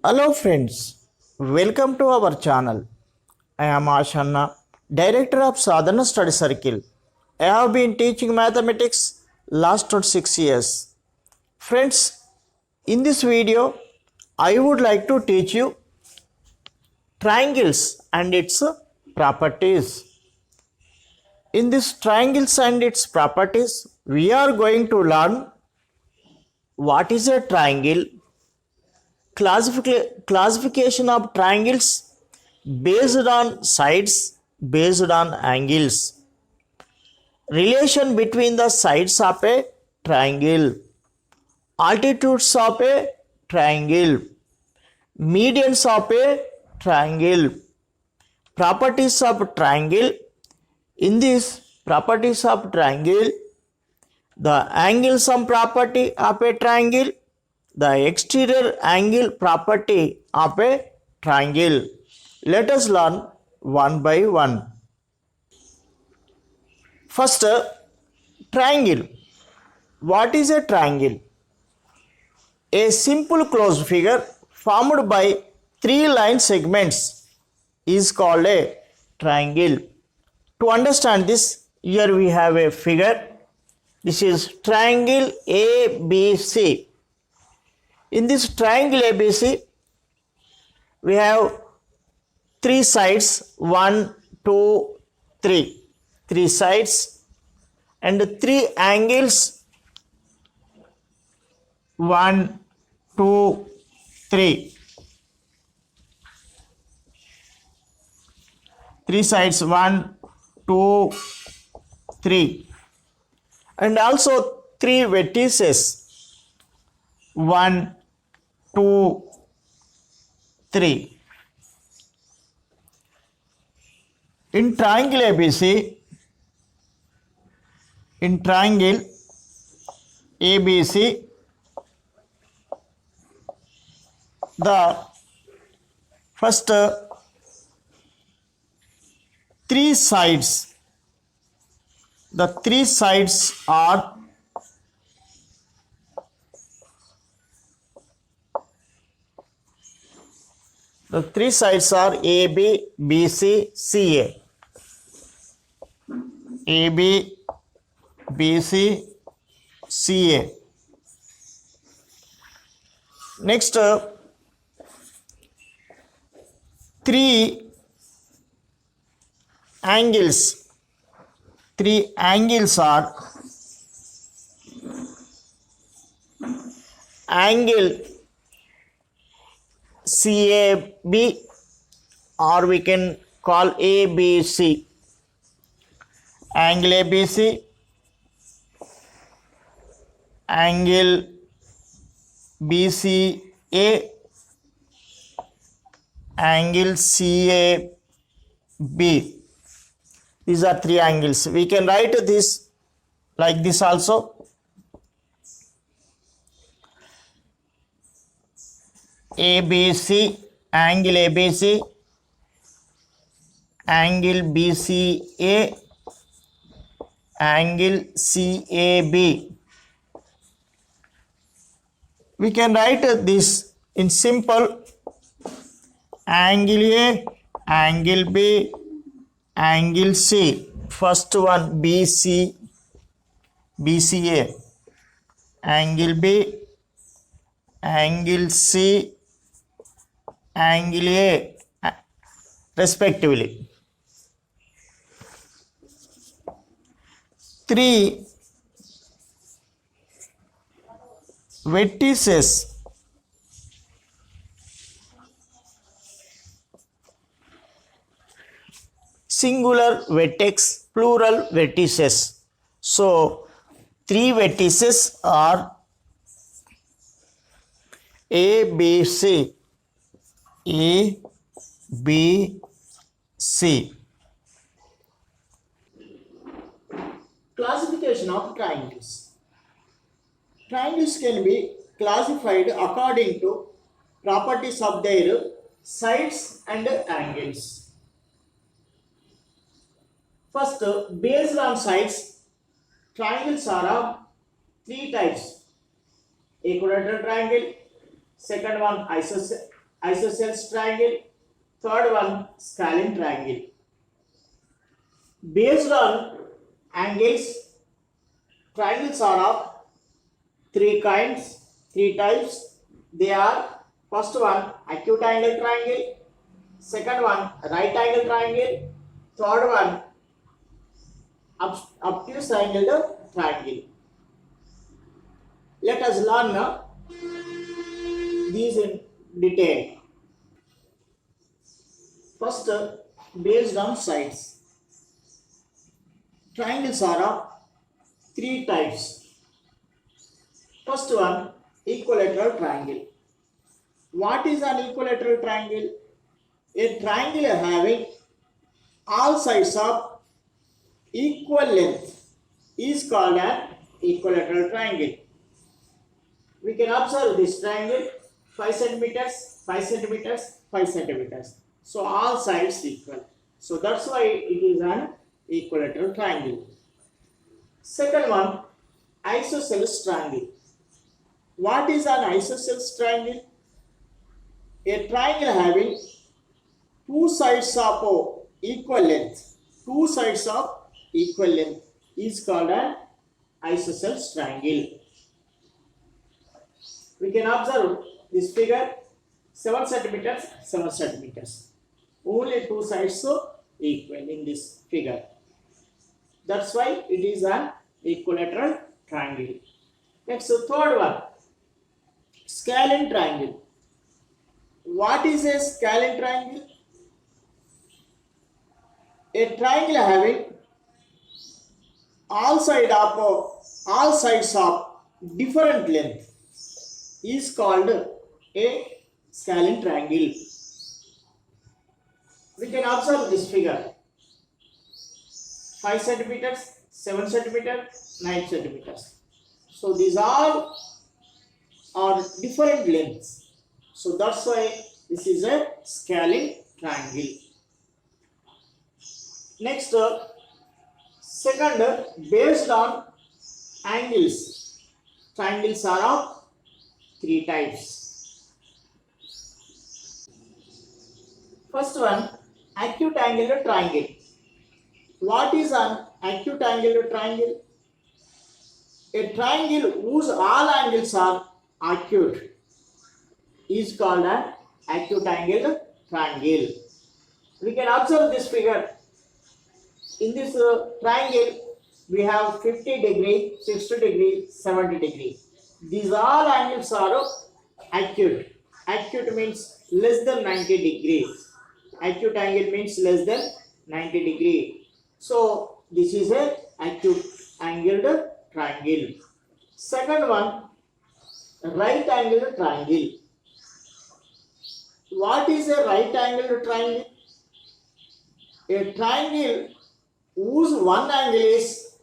Hello friends, welcome to our channel. I am Ashanna, Director of Sadhana Study Circle. I have been teaching mathematics last 6 years. Friends, in this video, I would like to teach you triangles and its properties. In this triangles and its properties, we are going to learn what is a triangle, classification of triangles based on sides, based on angles, relation between the sides of a triangle, altitudes of a triangle, medians of a triangle, properties of triangle. In this properties of triangle, the angle sum property of a triangle, the exterior angle property of a triangle. Let us learn one by one. First, triangle. What is a triangle? A simple closed figure formed by three line segments is called a triangle. To understand this, here we have a figure. This is triangle ABC. In this triangle ABC, we have three sides, 1, 2, 3. Three sides and three angles, 1, 2, 3. Three sides, 1, 2, 3. And also three vertices, 1, 2, 3. In triangle ABC, the first three sides, the three sides are AB, BC, CA. AB, BC, CA. Next, three angles are angle CAB, or we can call ABC. Angle ABC, angle BCA, angle CAB. These are three angles. We can write this like this also. ABC, angle ABC, angle BCA, angle CAB. We can write this in simple: angle A, angle B, angle C. First one BCA, angle B, angle C, angle A, respectively. Three vertices singular vertex, plural vertices. So three vertices are ABC, ABC. Classification of triangles. Triangles can be classified according to properties of their sides and angles. First, based on sides, triangles are of three types: equilateral triangle, second one isosceles triangle. Third one, scalene triangle. Based on angles, triangles are of three types. They are, first one, acute angle triangle. Second one, right angle triangle. Third one, obtuse angle triangle. Let us learn these in detail. First, based on sides. Triangles are of three types. First one, equilateral triangle. What is an equilateral triangle? A triangle having all sides of equal length is called an equilateral triangle. We can observe this triangle 5 centimeters, 5 centimeters, 5 centimeters. So all sides equal. So that's why it is an equilateral triangle. Second one, isosceles triangle. What is an isosceles triangle? A triangle having two sides of equal length. Two sides of equal length is called an isosceles triangle. We can observe this figure 7 centimeters, 7 centimeters. Only two sides are equal in this figure. That's why it is an equilateral triangle. Next, third one, scalene triangle. What is a scalene triangle? A triangle having all sides of different length is called a scalene triangle. We can observe this figure 5 centimeters, 7 centimeters, 9 centimeters. So these all are different lengths. So that's why this is a scalene triangle. Next, second, based on angles. Triangles are of three types. First one, acute angular triangle. What is an acute angular triangle? A triangle whose all angles are acute is called an acute angular triangle. We can observe this figure. In this triangle, we have 50 degree, 60 degree, 70 degree. These all angles are acute. Acute means less than 90 degrees. Acute angle means less than 90 degree. So this is a acute angled triangle. Second one, right angled triangle. What is a right angled triangle? A triangle whose one angle is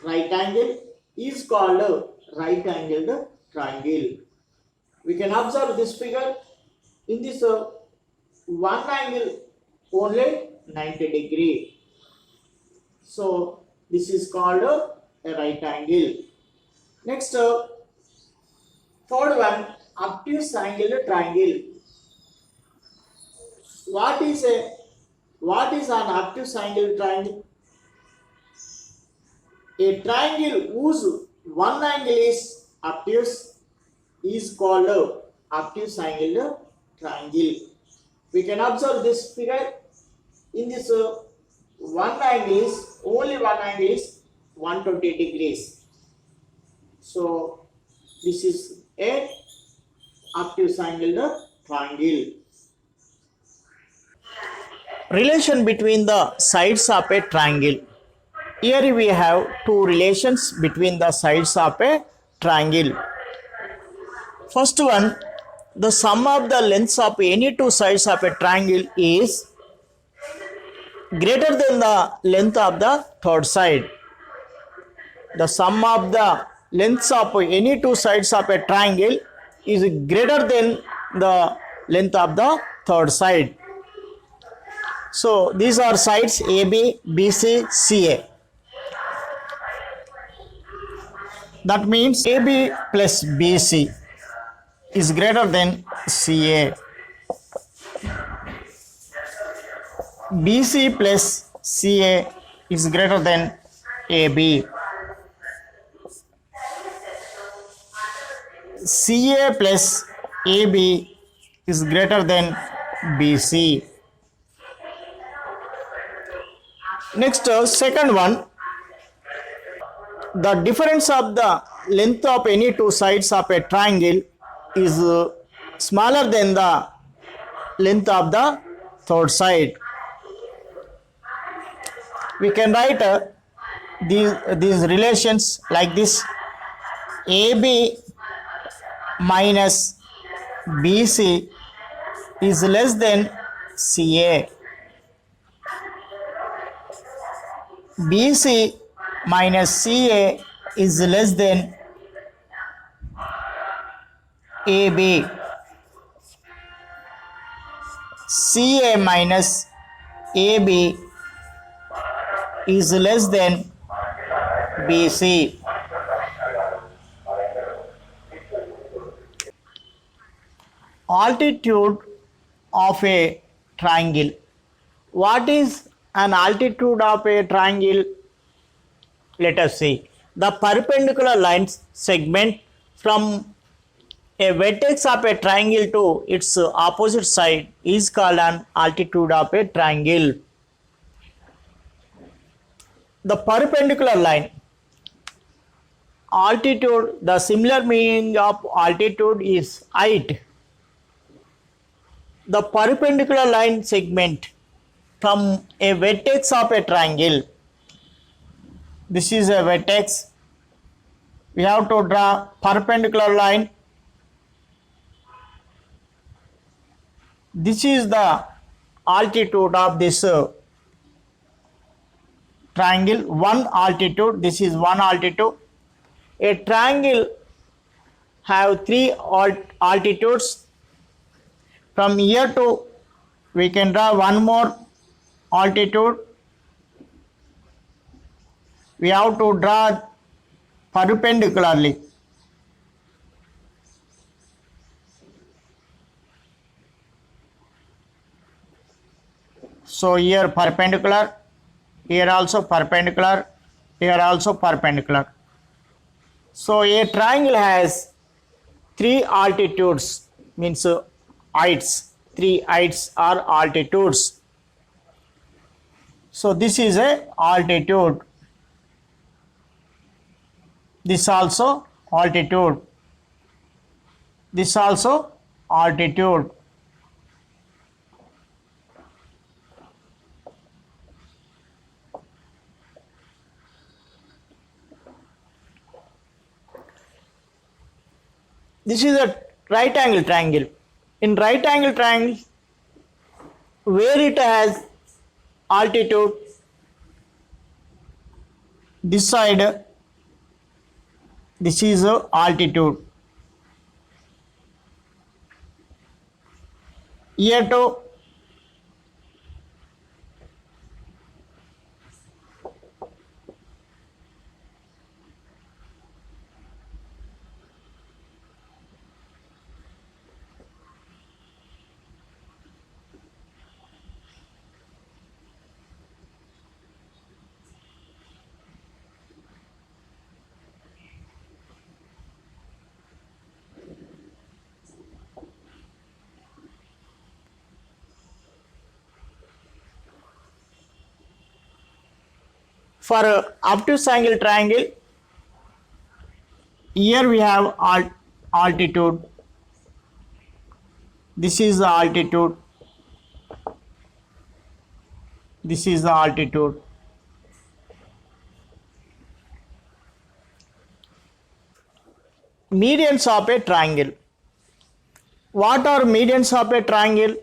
right angle is called a right angled triangle. We can observe this figure. In this one angle only 90 degree. So this is called a right angle. Next, third one, obtuse angled triangle. What is an obtuse angle triangle? A triangle whose one angle is obtuse is called a obtuse angled triangle. We can observe this figure. In this one angle is only one angle is 120 degrees. So this is a obtuse angled triangle. Relation between the sides of a triangle. Here we have two relations between the sides of a triangle. First one, the sum of the lengths of any two sides of a triangle is greater than the length of the third side. The sum of the lengths of any two sides of a triangle is greater than the length of the third side. So these are sides AB, BC, CA. That means AB plus BC is greater than CA. BC plus CA is greater than AB. CA plus AB is greater than BC. Next, second one, the difference of the length of any two sides of a triangle is smaller than the length of the third side. We can write these relations like this: AB minus BC is less than CA. BC minus CA is less than AB. CA minus AB is less than BC. Altitude of a triangle. What is an altitude of a triangle? Let us see. The perpendicular lines segment from a vertex of a triangle to its opposite side is called an altitude of a triangle. The perpendicular line. Altitude, the similar meaning of altitude is height. The perpendicular line segment from a vertex of a triangle. This is a vertex. We have to draw perpendicular line. This is the altitude of this triangle. One altitude. This is one altitude. A triangle have three altitudes. From here to we can draw one more altitude. We have to draw perpendicularly. So here perpendicular, here also perpendicular, here also perpendicular. So a triangle has three altitudes, means heights. Three heights are altitudes. So this is a altitude. This also altitude. This also altitude. This is a right angle triangle. In right angle triangle, where it has altitude, this side, this is altitude. Here to for obtuse angle triangle, here we have altitude. This is the altitude. This is the altitude. Medians of a triangle. What are medians of a triangle?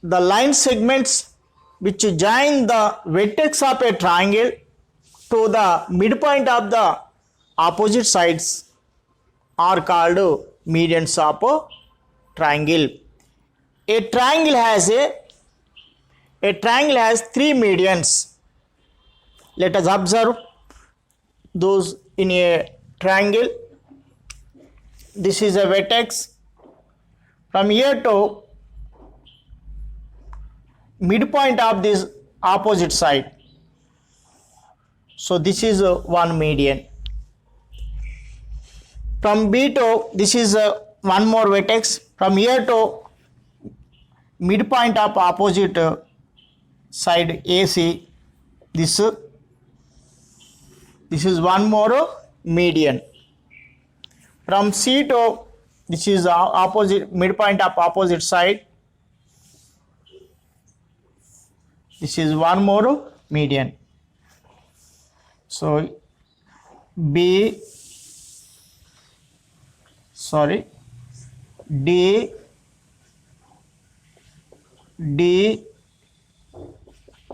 The line segments which join the vertex of a triangle to the midpoint of the opposite sides are called medians of a triangle. A triangle has three medians. Let us observe those in a triangle. this is a vertex. From here to midpoint of this opposite side. So this is one median. From B to this is one more vertex. From here to midpoint of opposite side AC, this is one more median. From C to this is opposite midpoint of opposite side. This is one more median. So D,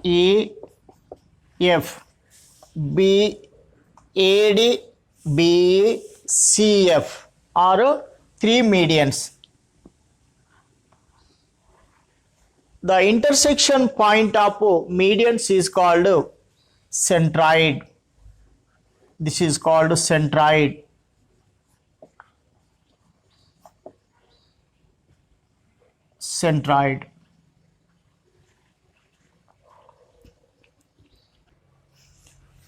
E, F, B, AD, B, C, F are three medians. The intersection point of medians is called centroid. This is called centroid. Centroid.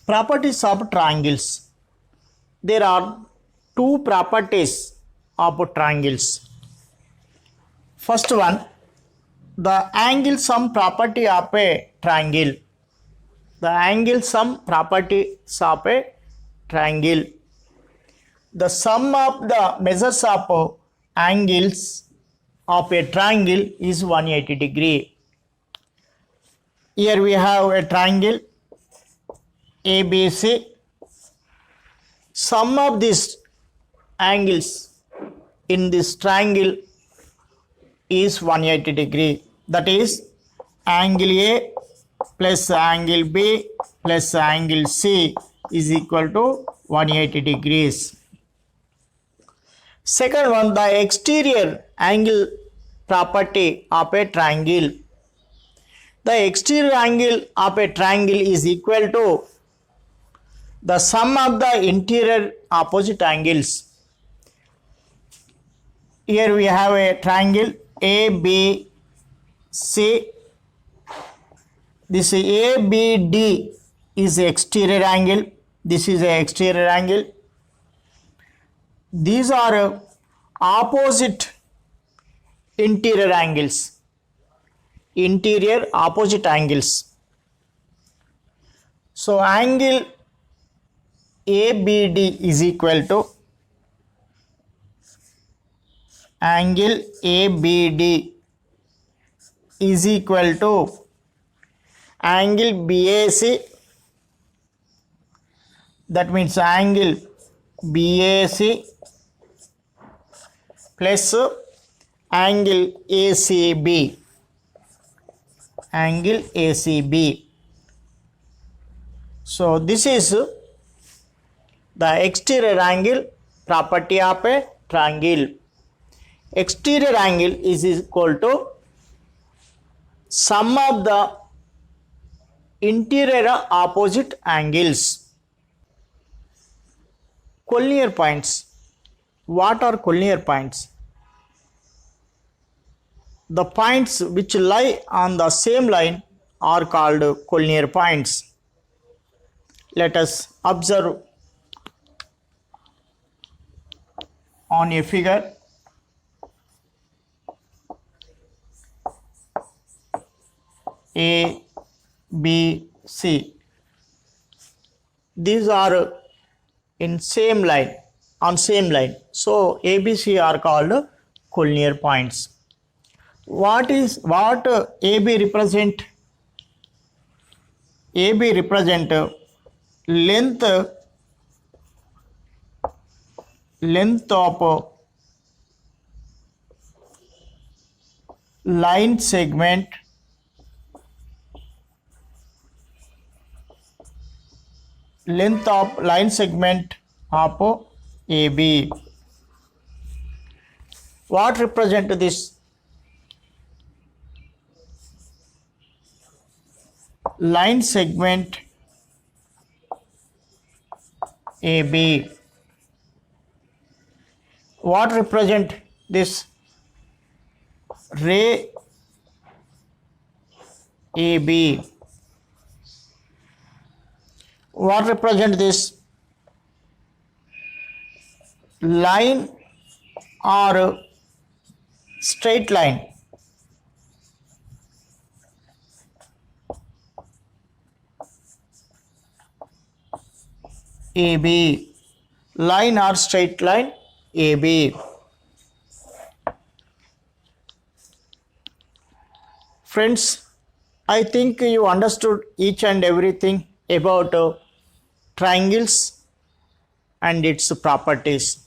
Properties of triangles. There are two properties of triangles. First one, the angle sum property of a triangle. The angle sum properties of a triangle. The sum of the measures of angles of a triangle is 180 degree. Here we have a triangle ABC. Sum of these angles in this triangle is 180 degree. That is angle A plus angle B plus angle C is equal to 180 degrees. Second one, the exterior angle property of a triangle. The exterior angle of a triangle is equal to the sum of the interior opposite angles. Here we have a triangle ABC. This ABD is exterior angle. This is a exterior angle. These are opposite interior angles. Interior opposite angles. So angle ABD is equal to angle ABD is equal to angle BAC. That means angle BAC plus angle ACB. Angle ACB. So this is the exterior angle property of a triangle. Exterior angle is equal to sum of the interior opposite angles. Collinear points. What are collinear points? The points which lie on the same line are called collinear points. Let us observe on a figure. A, B, C. These are in same line, on same line. So ABC are called collinear points. What AB represent? AB represent length of line segment of AB. What represent this? Line segment AB. What represent this ray AB? What represent this line or straight line? AB, line or straight line AB. Friends, I think you understood each and everything about triangles and its properties.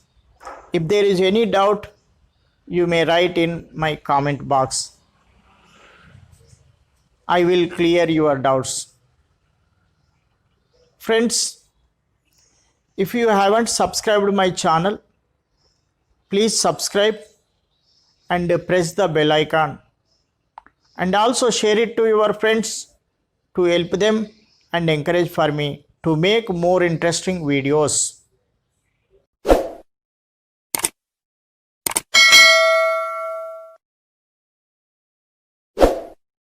If there is any doubt, you may write in my comment box. I will clear your doubts. Friends, if you haven't subscribed my channel, please subscribe and press the bell icon, and also share it to your friends to help them and encourage for me to make more interesting videos.